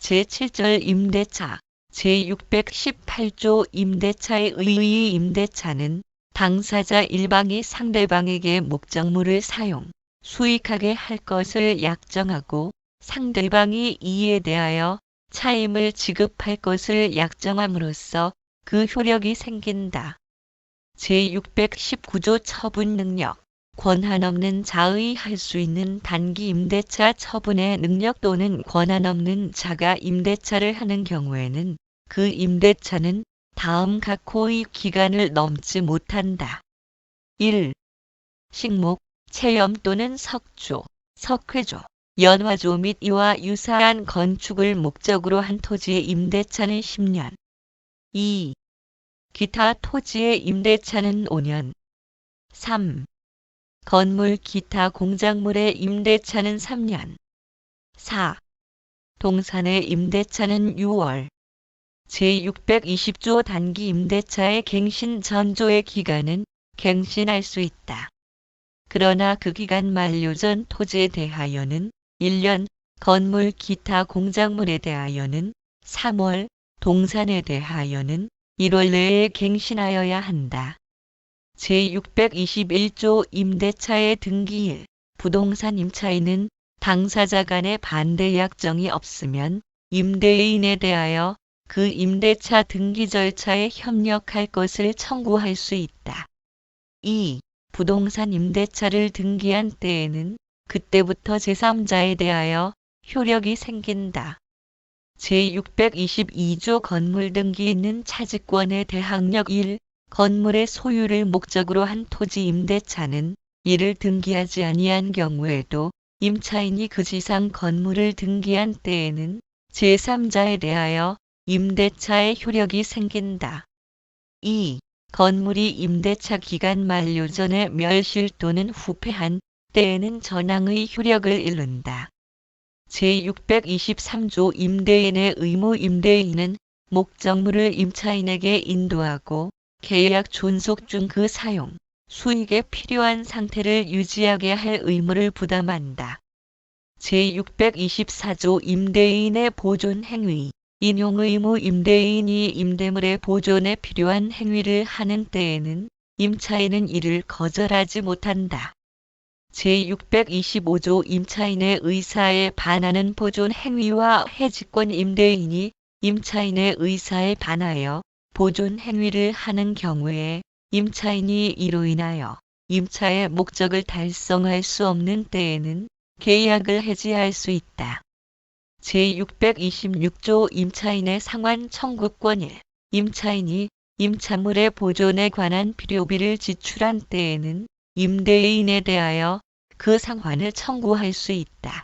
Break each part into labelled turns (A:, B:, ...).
A: 제7절 임대차, 제618조 임대차에 의의 임대차는 당사자 일방이 상대방에게 목적물을 사용, 수익하게 할 것을 약정하고 상대방이 이에 대하여 차임을 지급할 것을 약정함으로써 그 효력이 생긴다. 제619조 처분 능력, 권한 없는 자의 할 수 있는 단기 임대차 처분의 능력 또는 권한 없는 자가 임대차를 하는 경우에는 그 임대차는 다음 각 호의 기간을 넘지 못한다. 1. 식목, 체험 또는 석조, 석회조, 연화조 및 이와 유사한 건축을 목적으로 한 토지의 임대차는 10년. 2. 기타 토지의 임대차는 5년. 3. 건물 기타 공작물의 임대차는 3년. 4. 동산의 임대차는 6월. 제620조 단기 임대차의 갱신 전조의 기간은 갱신할 수 있다. 그러나 그 기간 만료 전 토지에 대하여는 1년, 건물 기타 공작물에 대하여는 3월, 동산에 대하여는 1월 내에 갱신하여야 한다. 제621조 임대차의 등기일, 부동산 임차인은 당사자 간의 반대 약정이 없으면 임대인에 대하여 그 임대차 등기 절차에 협력할 것을 청구할 수 있다. 2. 부동산 임대차를 등기한 때에는 그때부터 제3자에 대하여 효력이 생긴다. 제622조 건물 등기 있는 차지권의 대항력 1. 건물의 소유를 목적으로 한 토지 임대차는 이를 등기하지 아니한 경우에도 임차인이 그 지상 건물을 등기한 때에는 제3자에 대하여 임대차의 효력이 생긴다. 2. 건물이 임대차 기간 만료 전에 멸실 또는 후패한 때에는 전항의 효력을 잃는다. 제623조 임대인의 의무 임대인은 목적물을 임차인에게 인도하고 계약 존속 중 그 사용, 수익에 필요한 상태를 유지하게 할 의무를 부담한다. 제624조 임대인의 보존 행위, 인용 의무 임대인이 임대물의 보존에 필요한 행위를 하는 때에는 임차인은 이를 거절하지 못한다. 제625조 임차인의 의사에 반하는 보존 행위와 해지권 임대인이 임차인의 의사에 반하여 보존 행위를 하는 경우에 임차인이 이로 인하여 임차의 목적을 달성할 수 없는 때에는 계약을 해지할 수 있다. 제626조 임차인의 상환 청구권 1. 임차인이 임차물의 보존에 관한 필요비를 지출한 때에는 임대인에 대하여 그 상환을 청구할 수 있다.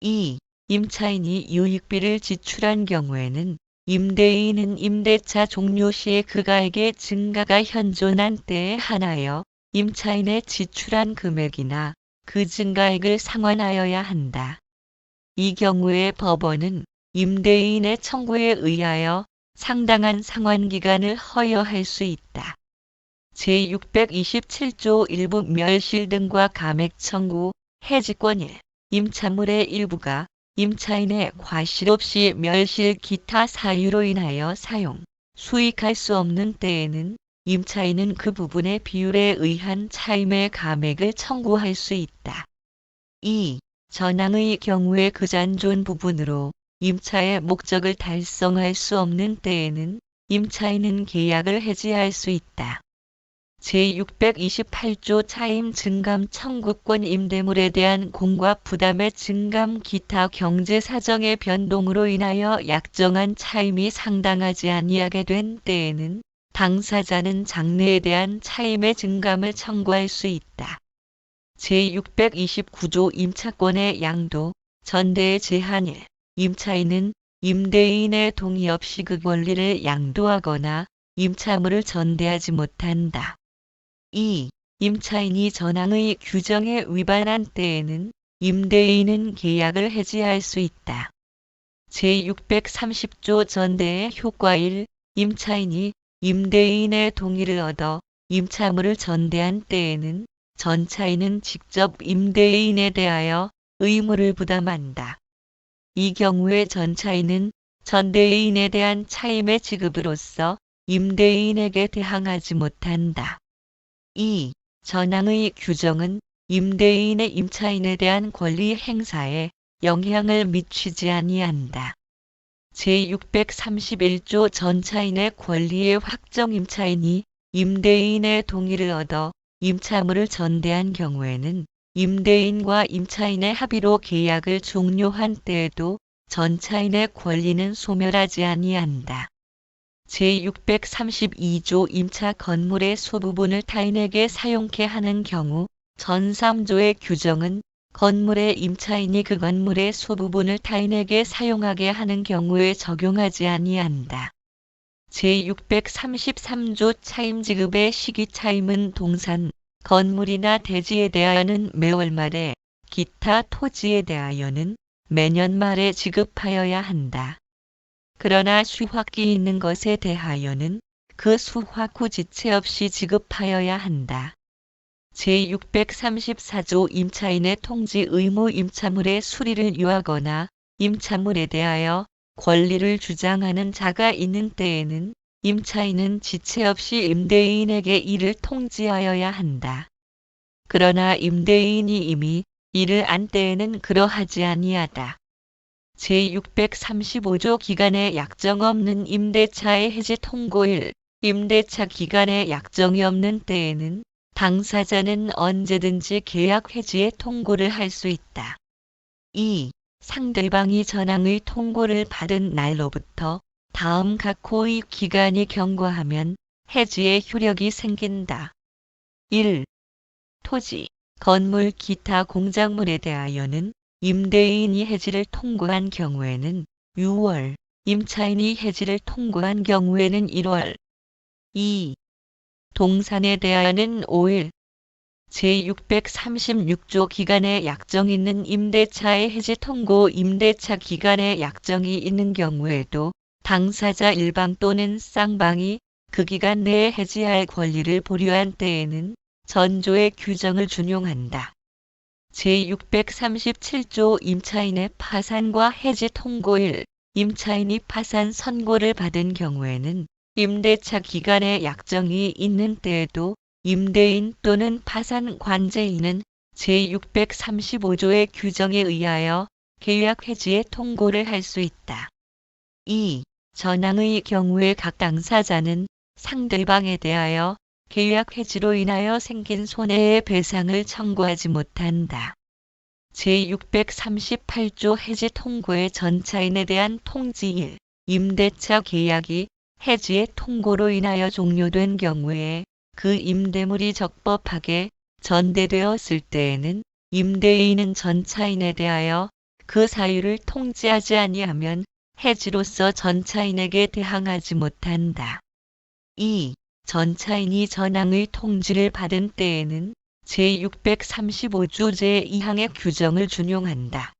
A: 2. 임차인이 유익비를 지출한 경우에는 임대인은 임대차 종료 시에 그가에게 증가가 현존한 때에 한하여 임차인의 지출한 금액이나 그 증가액을 상환하여야 한다. 이 경우에 법원은 임대인의 청구에 의하여 상당한 상환기간을 허여할 수 있다. 제627조 일부 멸실 등과 감액 청구, 해지권 1. 임차물의 일부가 임차인의 과실 없이 멸실 기타 사유로 인하여 사용, 수익할 수 없는 때에는 임차인은 그 부분의 비율에 의한 차임의 감액을 청구할 수 있다. 2. 전항의 경우에 그 잔존 부분으로 임차의 목적을 달성할 수 없는 때에는 임차인은 계약을 해지할 수 있다. 제628조 차임 증감 청구권 임대물에 대한 공과 부담의 증감 기타 경제 사정의 변동으로 인하여 약정한 차임이 상당하지 아니하게 된 때에는 당사자는 장래에 대한 차임의 증감을 청구할 수 있다. 제629조 임차권의 양도, 전대의 제한 1. 임차인은 임대인의 동의 없이 그 권리를 양도하거나 임차물을 전대하지 못한다. 2. 임차인이 전항의 규정에 위반한 때에는 임대인은 계약을 해지할 수 있다. 제630조 전대의 효과 1. 임차인이 임대인의 동의를 얻어 임차물을 전대한 때에는 전차인은 직접 임대인에 대하여 의무를 부담한다. 이 경우에 전차인은 전대인에 대한 차임의 지급으로서 임대인에게 대항하지 못한다. 2. 전항의 규정은 임대인의 임차인에 대한 권리 행사에 영향을 미치지 아니한다. 제631조 전차인의 권리의 확정 임차인이 임대인의 동의를 얻어 임차물을 전대한 경우에는 임대인과 임차인의 합의로 계약을 종료한 때에도 전차인의 권리는 소멸하지 아니한다. 제632조 임차 건물의 소부분을 타인에게 사용케 하는 경우 전 3조의 규정은 건물의 임차인이 그 건물의 소부분을 타인에게 사용하게 하는 경우에 적용하지 아니한다. 제633조 차임지급의 시기 차임은 동산, 건물이나 대지에 대하여는 매월 말에, 기타 토지에 대하여는 매년 말에 지급하여야 한다. 그러나 수확기 있는 것에 대하여는 그 수확 후 지체 없이 지급하여야 한다. 제634조 임차인의 통지 의무 임차물의 수리를 요하거나 임차물에 대하여 권리를 주장하는 자가 있는 때에는 임차인은 지체 없이 임대인에게 이를 통지하여야 한다. 그러나 임대인이 이미 이를 안 때에는 그러하지 아니하다. 제635조 기간에 약정 없는 임대차의 해지 통고일, 임대차 기간에 약정이 없는 때에는 당사자는 언제든지 계약 해지의 통고를 할 수 있다. 2. 상대방이 전항의 통고를 받은 날로부터 다음 각 호의 기간이 경과하면 해지의 효력이 생긴다. 1. 토지, 건물 기타 공작물에 대하여는 임대인이 해지를 통고한 경우에는 6월, 임차인이 해지를 통고한 경우에는 1월. 2. 동산에 대하여는 5일. 제636조 기간에 약정 있는 임대차의 해지 통고 임대차 기간에 약정이 있는 경우에도 당사자 일방 또는 쌍방이 그 기간 내에 해지할 권리를 보류한 때에는 전조의 규정을 준용한다. 제637조 임차인의 파산과 해지 통고일, 임차인이 파산 선고를 받은 경우에는 임대차 기간에 약정이 있는 때에도 임대인 또는 파산 관제인은 제635조의 규정에 의하여 계약 해지의 통고를 할 수 있다. 2. 전항의 경우에 각 당사자는 상대방에 대하여 계약 해지로 인하여 생긴 손해의 배상을 청구하지 못한다. 제638조 해지 통고의 전차인에 대한 통지일, 임대차 계약이 해지의 통고로 인하여 종료된 경우에 그 임대물이 적법하게 전대되었을 때에는 임대인은 전차인에 대하여 그 사유를 통지하지 아니하면 해지로서 전차인에게 대항하지 못한다. 2. 전차인이 전항의 통지를 받은 때에는 제635조 제2항의 규정을 준용한다.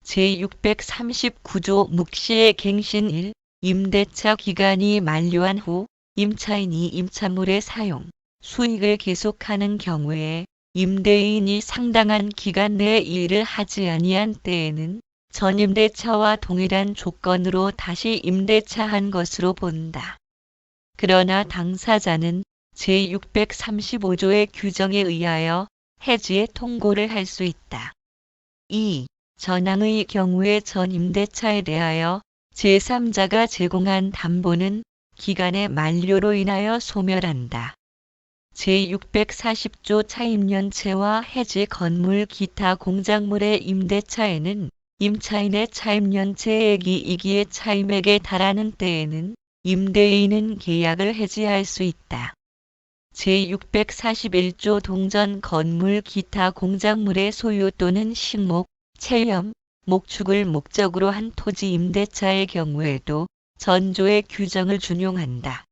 A: 제639조 묵시의 갱신 1. 임대차 기간이 만료한 후 임차인이 임차물의 사용, 수익을 계속하는 경우에 임대인이 상당한 기간 내에 일을 하지 아니한 때에는 전임대차와 동일한 조건으로 다시 임대차한 것으로 본다. 그러나 당사자는 제635조의 규정에 의하여 해지의 통고를 할 수 있다. 2. 전항의 경우에 전임대차에 대하여 제3자가 제공한 담보는 기간의 만료로 인하여 소멸한다. 제640조 차임연체와 해지 건물 기타 공작물의 임대차에는 임차인의 차임연체액이 이기의 차임액에 달하는 때에는 임대인은 계약을 해지할 수 있다. 제641조 동전 건물 기타 공작물의 소유 또는 식목, 체험, 목축을 목적으로 한 토지 임대차의 경우에도 전조의 규정을 준용한다.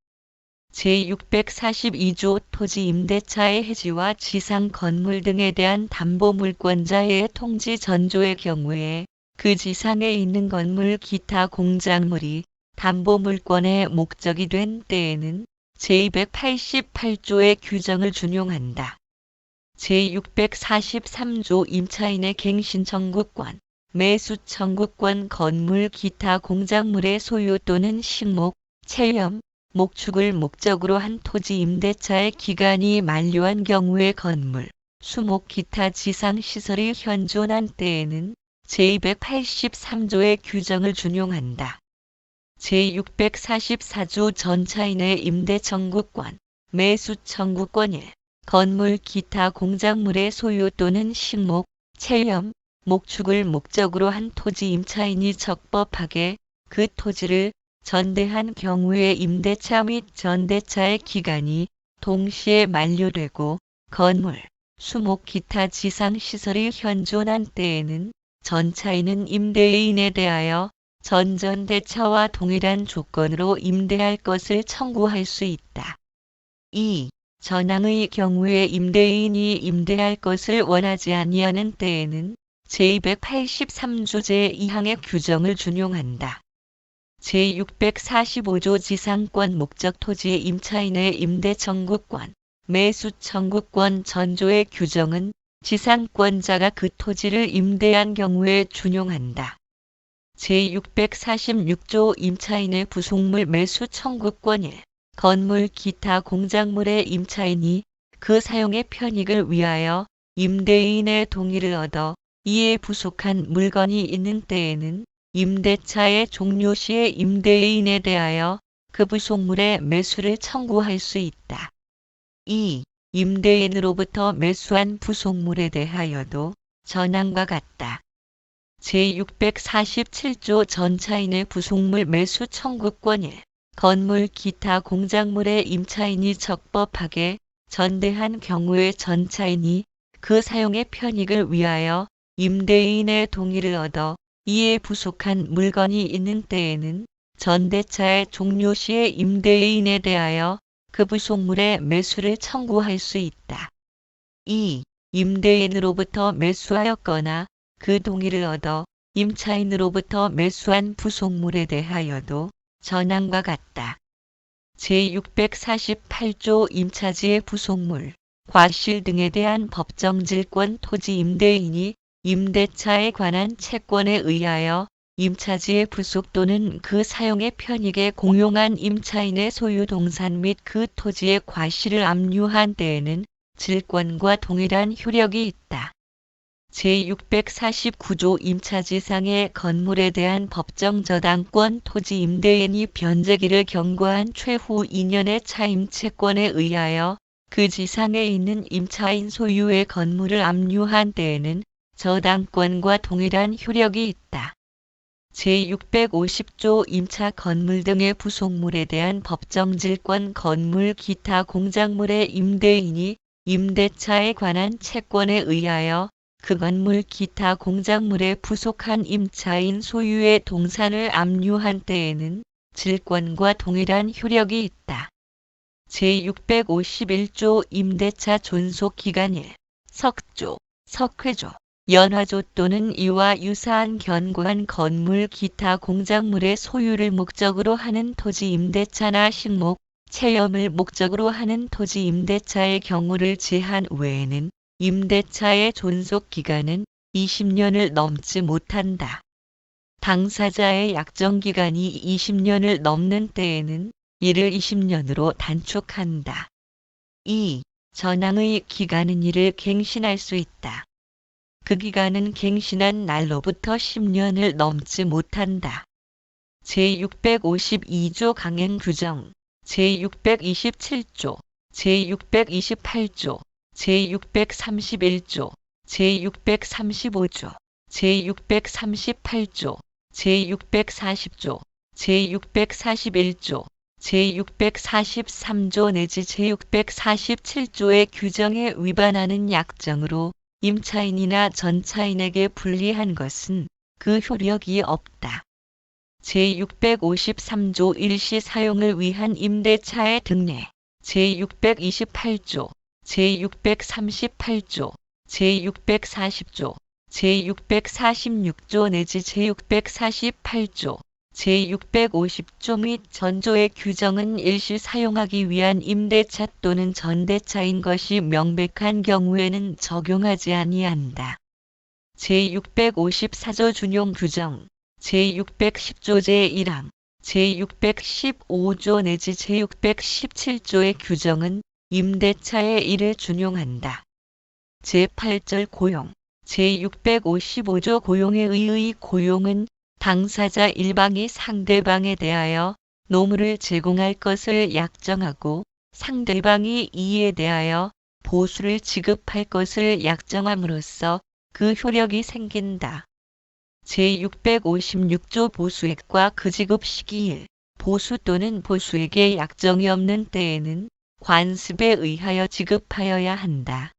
A: 제642조 토지 임대차의 해지와 지상 건물 등에 대한 담보물권자의 통지 전조의 경우에 그 지상에 있는 건물 기타 공작물이 담보물권의 목적이 된 때에는 제288조의 규정을 준용한다. 제643조 임차인의 갱신 청구권, 매수 청구권 건물 기타 공작물의 소유 또는 식목, 체험, 목축을 목적으로 한 토지 임대차의 기간이 만료한 경우의 건물, 수목 기타 지상시설이 현존한 때에는 제283조의 규정을 준용한다. 제644조 전차인의 임대 청구권, 매수 청구권 1. 건물 기타 공작물의 소유 또는 식목, 체험, 목축을 목적으로 한 토지 임차인이 적법하게 그 토지를 전대한 경우의 임대차 및 전대차의 기간이 동시에 만료되고 건물, 수목 기타 지상시설이 현존한 때에는 전차인은 임대인에 대하여 전전대차와 동일한 조건으로 임대할 것을 청구할 수 있다. 2. 전항의 경우에 임대인이 임대할 것을 원하지 아니하는 때에는 제283조 제2항의 규정을 준용한다. 제645조 지상권 목적 토지의 임차인의 임대 청구권, 매수 청구권 전조의 규정은 지상권자가 그 토지를 임대한 경우에 준용한다. 제646조 임차인의 부속물 매수 청구권 1. 건물 기타 공작물의 임차인이 그 사용의 편익을 위하여 임대인의 동의를 얻어 이에 부속한 물건이 있는 때에는 임대차의 종료 시에 임대인에 대하여 그 부속물의 매수를 청구할 수 있다. 2. 임대인으로부터 매수한 부속물에 대하여도 전항과 같다. 제647조 전차인의 부속물 매수 청구권 1. 건물 기타 공작물의 임차인이 적법하게 전대한 경우에 전차인이 그 사용의 편익을 위하여 임대인의 동의를 얻어 이에 부속한 물건이 있는 때에는 전대차의 종료 시에 임대인에 대하여 그 부속물의 매수를 청구할 수 있다. 2. 임대인으로부터 매수하였거나 그 동의를 얻어 임차인으로부터 매수한 부속물에 대하여도 전항과 같다. 제648조 임차지의 부속물, 과실 등에 대한 법정질권 토지 임대인이 임대차에 관한 채권에 의하여 임차지의 부속 또는 그 사용의 편익에 공용한 임차인의 소유 동산 및 그 토지의 과실을 압류한 때에는 질권과 동일한 효력이 있다. 제649조 임차지상의 건물에 대한 법정 저당권 토지 임대인이 변제기를 경과한 최후 2년의 차임 채권에 의하여 그 지상에 있는 임차인 소유의 건물을 압류한 때에는 저당권과 동일한 효력이 있다. 제650조 임차 건물 등의 부속물에 대한 법정질권 건물 기타 공작물의 임대인이 임대차에 관한 채권에 의하여 그 건물 기타 공작물에 부속한 임차인 소유의 동산을 압류한 때에는 질권과 동일한 효력이 있다. 제651조 임대차 존속기간 1. 석조, 석회조, 연화조 또는 이와 유사한 견고한 건물 기타 공작물의 소유를 목적으로 하는 토지 임대차나 식목, 체험을 목적으로 하는 토지 임대차의 경우를 제한 외에는 임대차의 존속기간은 20년을 넘지 못한다. 당사자의 약정기간이 20년을 넘는 때에는 이를 20년으로 단축한다. 2. 전항의 기간은 이를 갱신할 수 있다. 그 기간은 갱신한 날로부터 10년을 넘지 못한다. 제652조 강행규정, 제627조, 제628조, 제631조, 제635조, 제638조, 제640조, 제641조, 제643조 내지 제647조의 규정에 위반하는 약정으로 임차인이나 전차인에게 불리한 것은 그 효력이 없다. 제653조 일시 사용을 위한 임대차의 등례, 제628조, 제638조, 제640조, 제646조 내지 제648조, 제650조 및 전조의 규정은 일시 사용하기 위한 임대차 또는 전대차인 것이 명백한 경우에는 적용하지 아니한다. 제654조 준용 규정, 제610조 제1항, 제615조 내지 제617조의 규정은 임대차의 일을 준용한다. 제8절 고용, 제655조 고용에 의의 고용은 당사자 일방이 상대방에 대하여 노무를 제공할 것을 약정하고 상대방이 이에 대하여 보수를 지급할 것을 약정함으로써 그 효력이 생긴다. 제656조 보수액과 그 지급 시기일, 보수 또는 보수액의 약정이 없는 때에는 관습에 의하여 지급하여야 한다.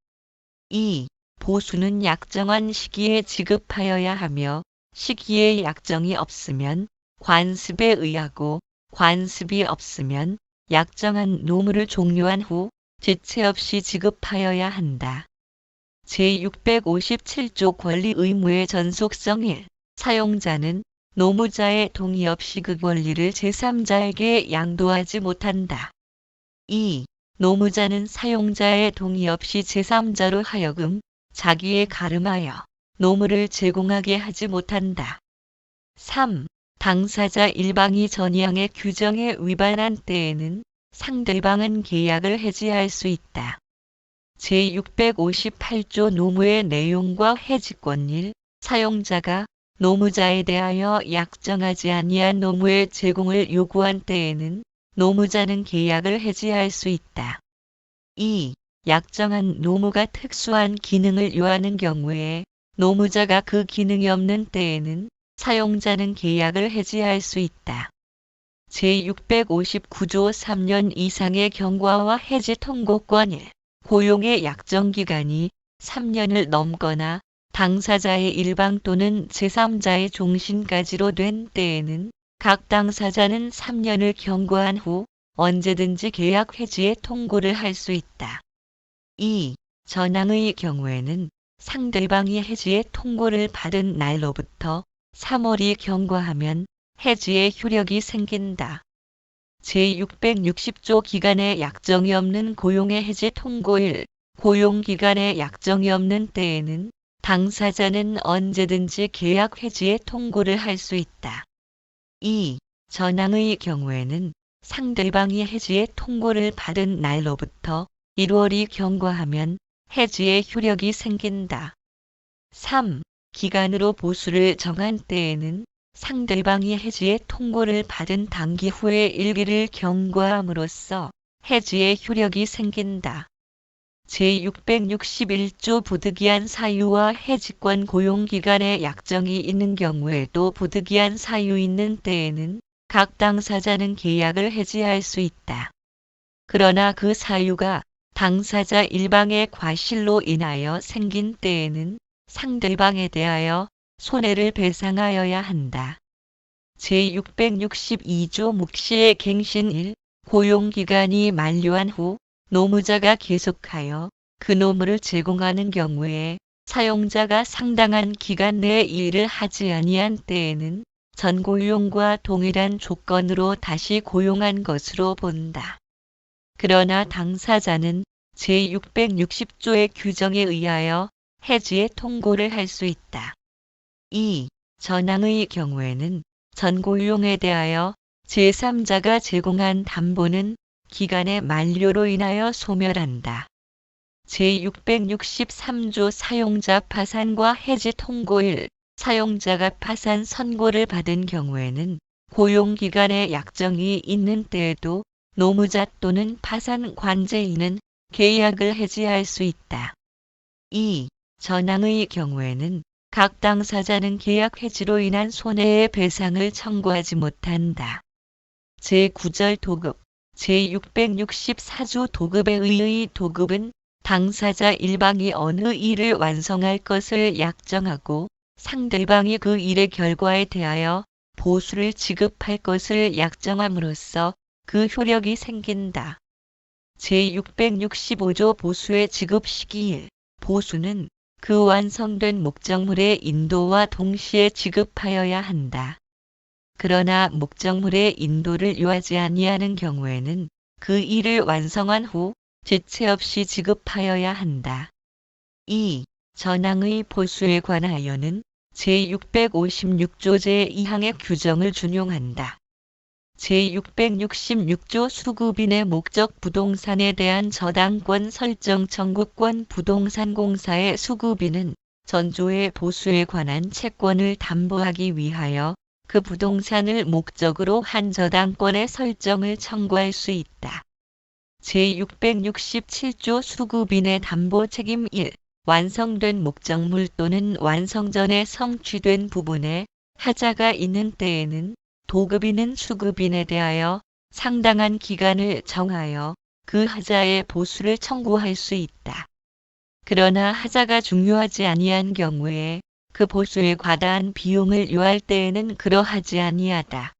A: 2. 보수는 약정한 시기에 지급하여야 하며 시기에 약정이 없으면 관습에 의하고 관습이 없으면 약정한 노무를 종료한 후 지체 없이 지급하여야 한다. 제657조 권리 의무의 전속성 1. 사용자는 노무자의 동의 없이 그 권리를 제3자에게 양도하지 못한다. 2. 노무자는 사용자의 동의 없이 제3자로 하여금 자기에 가름하여 노무를 제공하게 하지 못한다. 3. 당사자 일방이 전이항의 규정에 위반한 때에는 상대방은 계약을 해지할 수 있다. 제658조 노무의 내용과 해지권 1. 사용자가 노무자에 대하여 약정하지 아니한 노무의 제공을 요구한 때에는 노무자는 계약을 해지할 수 있다. 2. 약정한 노무가 특수한 기능을 요하는 경우에 노무자가 그 기능이 없는 때에는 사용자는 계약을 해지할 수 있다. 제659조 3년 이상의 경과와 해지 통고권 1. 고용의 약정기간이 3년을 넘거나 당사자의 일방 또는 제3자의 종신까지로 된 때에는 각 당사자는 3년을 경과한 후 언제든지 계약 해지의 통고를 할 수 있다. 2. 전항의 경우에는 상대방이 해지의 통고를 받은 날로부터 3월이 경과하면 해지의 효력이 생긴다. 제660조 기간에 약정이 없는 고용의 해지 통고일, 고용기간에 약정이 없는 때에는 당사자는 언제든지 계약 해지의 통고를 할 수 있다. 2. 전항의 경우에는 상대방이 해지의 통고를 받은 날로부터 1월이 경과하면 해지의 효력이 생긴다. 3. 기간으로 보수를 정한 때에는 상대방이 해지의 통고를 받은 당기 후에 일기를 경과함으로써 해지의 효력이 생긴다. 제661조 부득이한 사유와 해지권 고용기간에 약정이 있는 경우에도 부득이한 사유 있는 때에는 각 당사자는 계약을 해지할 수 있다. 그러나 그 사유가 당사자 일방의 과실로 인하여 생긴 때에는 상대방에 대하여 손해를 배상하여야 한다. 제662조 묵시의 갱신 1. 고용기간이 만료한 후 노무자가 계속하여 그 노무를 제공하는 경우에 사용자가 상당한 기간 내에 일을 하지 아니한 때에는 전 고용과 동일한 조건으로 다시 고용한 것으로 본다. 그러나 당사자는 제660조의 규정에 의하여 해지의 통고를 할 수 있다. 2. 전항의 경우에는 전 고용에 대하여 제3자가 제공한 담보는 기간의 만료로 인하여 소멸한다. 제663조 사용자 파산과 해지 통고일, 사용자가 파산 선고를 받은 경우에는 고용기간에 약정이 있는 때에도 노무자 또는 파산 관제인은 계약을 해지할 수 있다. 2. 전항의 경우에는 각 당사자는 계약 해지로 인한 손해의 배상을 청구하지 못한다. 제9절 도급, 제664조 도급에 의의 도급은 당사자 일방이 어느 일을 완성할 것을 약정하고 상대방이 그 일의 결과에 대하여 보수를 지급할 것을 약정함으로써 그 효력이 생긴다. 제665조 보수의 지급 시기일, 보수는 그 완성된 목적물의 인도와 동시에 지급하여야 한다. 그러나 목적물의 인도를 요하지 아니하는 경우에는 그 일을 완성한 후 지체 없이 지급하여야 한다. 2. 전항의 보수에 관하여는 제656조 제2항의 규정을 준용한다. 제666조 수급인의 목적 부동산에 대한 저당권 설정 청구권 부동산공사의 수급인은 전조의 보수에 관한 채권을 담보하기 위하여 그 부동산을 목적으로 한 저당권의 설정을 청구할 수 있다. 제667조 수급인의 담보 책임 1. 완성된 목적물 또는 완성 전에 성취된 부분에 하자가 있는 때에는 도급인은 수급인에 대하여 상당한 기간을 정하여 그 하자의 보수를 청구할 수 있다. 그러나 하자가 중요하지 아니한 경우에 그 보수에 과다한 비용을 요할 때에는 그러하지 아니하다.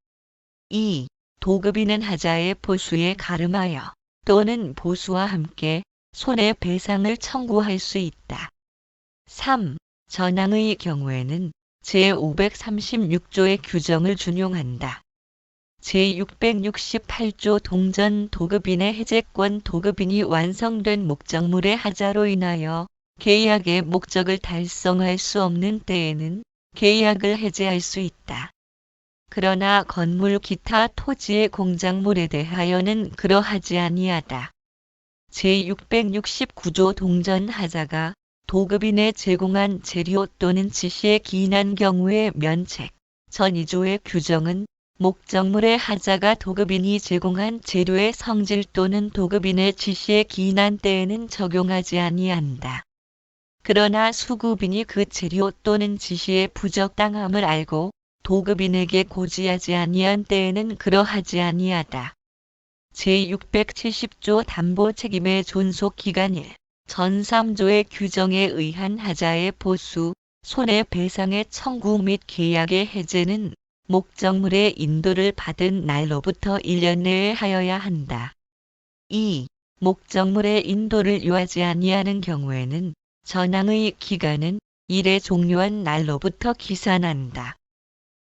A: 2. 도급인은 하자의 보수에 가름하여 또는 보수와 함께 손해배상을 청구할 수 있다. 3. 전항의 경우에는 제536조의 규정을 준용한다. 제668조 동전 도급인의 해제권 도급인이 완성된 목적물의 하자로 인하여 계약의 목적을 달성할 수 없는 때에는 계약을 해제할 수 있다. 그러나 건물 기타 토지의 공작물에 대하여는 그러하지 아니하다. 제669조 동전 하자가 도급인에 제공한 재료 또는 지시에 기인한 경우의 면책. 전 2조의 규정은 목적물의 하자가 도급인이 제공한 재료의 성질 또는 도급인의 지시에 기인한 때에는 적용하지 아니한다. 그러나 수급인이 그 재료 또는 지시의 부적당함을 알고 도급인에게 고지하지 아니한 때에는 그러하지 아니하다. 제670조 담보 책임의 존속 기간 1. 전 3조의 규정에 의한 하자의 보수, 손해배상의 청구 및 계약의 해제는 목적물의 인도를 받은 날로부터 1년 내에 하여야 한다. 2. 목적물의 인도를 요하지 아니하는 경우에는 전항의 기간은 일의 종료한 날로부터 기산한다.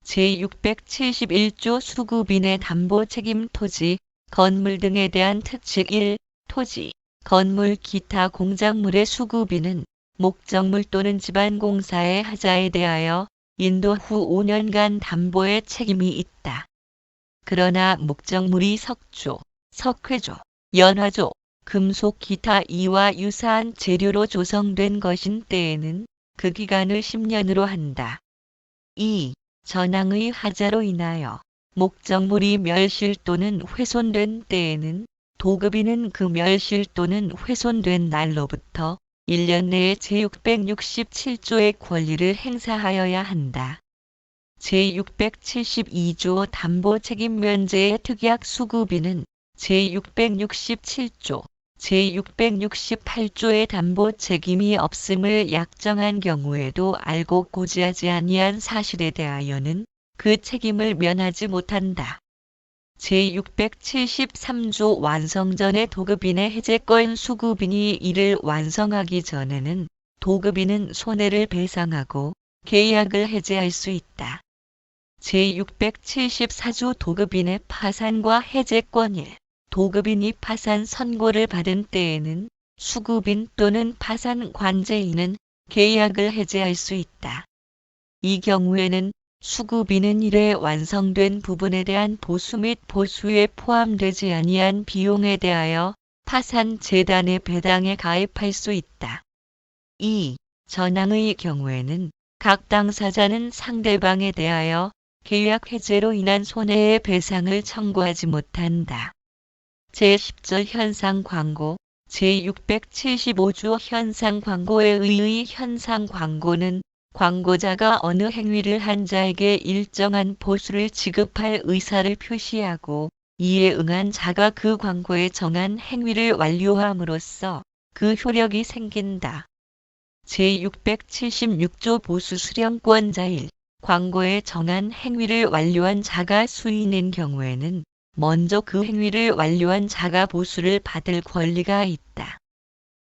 A: 제671조 수급인의 담보 책임 토지, 건물 등에 대한 특칙 1. 토지, 건물 기타 공작물의 수급인은 목적물 또는 집안공사의 하자에 대하여 인도 후 5년간 담보의 책임이 있다. 그러나 목적물이 석조, 석회조, 연화조, 금속 기타 이와 유사한 재료로 조성된 것인 때에는 그 기간을 10년으로 한다. 2. 전항의 하자로 인하여 목적물이 멸실 또는 훼손된 때에는 도급인은 그 멸실 또는 훼손된 날로부터 1년 내에 제667조의 권리를 행사하여야 한다. 제672조 담보 책임 면제의 특약 수급인은 제667조, 제668조의 담보 책임이 없음을 약정한 경우에도 알고 고지하지 아니한 사실에 대하여는 그 책임을 면하지 못한다. 제673조 완성 전에 도급인의 해제권 수급인이 이를 완성하기 전에는 도급인은 손해를 배상하고 계약을 해제할 수 있다. 제674조 도급인의 파산과 해제권 1. 도급인이 파산 선고를 받은 때에는 수급인 또는 파산 관제인은 계약을 해제할 수 있다. 이 경우에는 수급인은 이래 완성된 부분에 대한 보수 및 보수에 포함되지 아니한 비용에 대하여 파산 재단의 배당에 가입할 수 있다. 2. 전항의 경우에는 각 당사자는 상대방에 대하여 계약 해제로 인한 손해의 배상을 청구하지 못한다. 제10절 현상 광고, 제675조 현상 광고에 의의 현상 광고는 광고자가 어느 행위를 한 자에게 일정한 보수를 지급할 의사를 표시하고 이에 응한 자가 그 광고에 정한 행위를 완료함으로써 그 효력이 생긴다. 제676조 보수 수령권자 1. 광고에 정한 행위를 완료한 자가 수인인 경우에는 먼저 그 행위를 완료한 자가 보수를 받을 권리가 있다.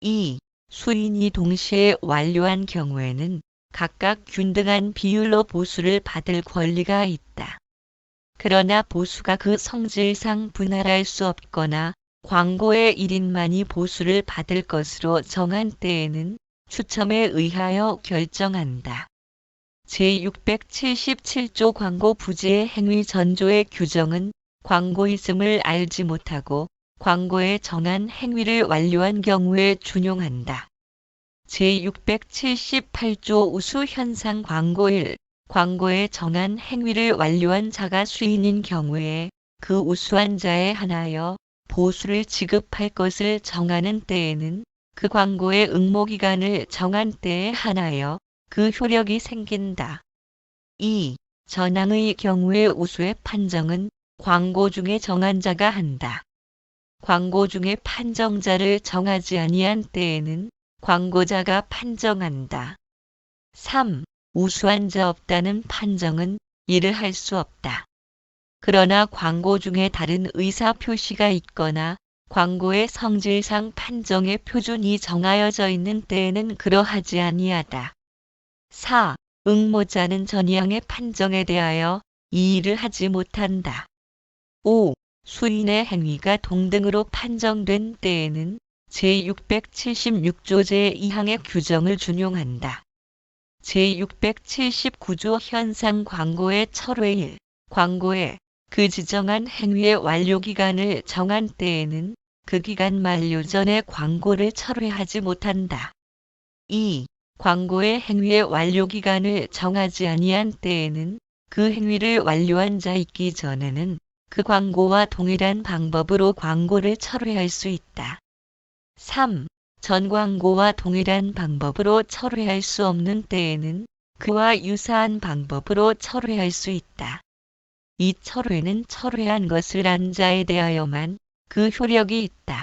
A: 2. 수인이 동시에 완료한 경우에는 각각 균등한 비율로 보수를 받을 권리가 있다. 그러나 보수가 그 성질상 분할할 수 없거나 광고의 1인만이 보수를 받을 것으로 정한 때에는 추첨에 의하여 결정한다. 제677조 광고 부지의 행위 전조의 규정은 광고있음을 알지 못하고 광고에 정한 행위를 완료한 경우에 준용한다. 제678조 우수 현상 광고 1. 광고에 정한 행위를 완료한 자가 수인인 경우에 그 우수한 자에 한하여 보수를 지급할 것을 정하는 때에는 그 광고의 응모기간을 정한 때에 한하여 그 효력이 생긴다. 2. 전항의 경우의 우수의 판정은 광고 중에 정한 자가 한다. 광고 중에 판정자를 정하지 아니한 때에는 광고자가 판정한다. 3. 우수한 자 없다는 판정은 이를 할 수 없다. 그러나 광고 중에 다른 의사 표시가 있거나 광고의 성질상 판정의 표준이 정하여져 있는 때에는 그러하지 아니하다. 4. 응모자는 전이항의 판정에 대하여 이의를 하지 못한다. 5. 수인의 행위가 동등으로 판정된 때에는 제676조 제2항의 규정을 준용한다. 제679조 현상 광고의 철회 1. 광고에 그 지정한 행위의 완료기간을 정한 때에는 그 기간 만료 전에 광고를 철회하지 못한다. 2. 광고의 행위의 완료기간을 정하지 아니한 때에는 그 행위를 완료한 자 있기 전에는 그 광고와 동일한 방법으로 광고를 철회할 수 있다. 3. 전 광고와 동일한 방법으로 철회할 수 없는 때에는 그와 유사한 방법으로 철회할 수 있다. 이 철회는 철회한 것을 안 자에 대하여만 그 효력이 있다.